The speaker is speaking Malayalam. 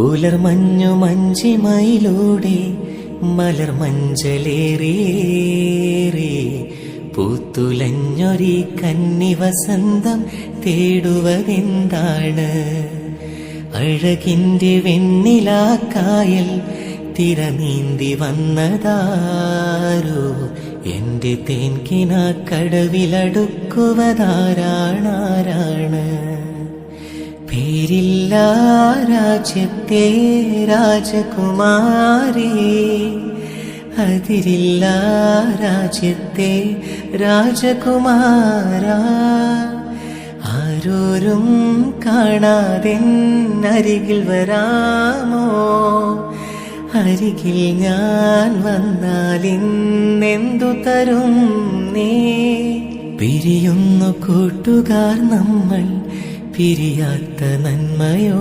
പുലർമഞ്ഞു മഞ്ചിമയിലൂടെ മലർ മഞ്ചലേറിയേറി പൂത്തുലഞ്ഞൊരി കന്നി വസന്തം തേടുവതെന്താണ്? അഴകിന്റെ വെണ്ണിലാക്കായൽ തിരനീന്തി വന്നതാരോ, എന്റെ തേൻകിന കടവിലടുക്കുവതാരാണാരാണ്? പേരില്ല രാജ്യത്തെ രാജകുമാരി, അതിരില്ല രാജ്യത്തെ രാജകുമാര. ആരോരും കാണാതെന്നരികിൽ വരാമോ? അരികിൽ ഞാൻ വന്നാലിന്നെന്തു തരും നീ? പിരിയുന്നു കൂട്ടുകാർ നമ്മൾ, പിരിയാത്ത നന്മയോ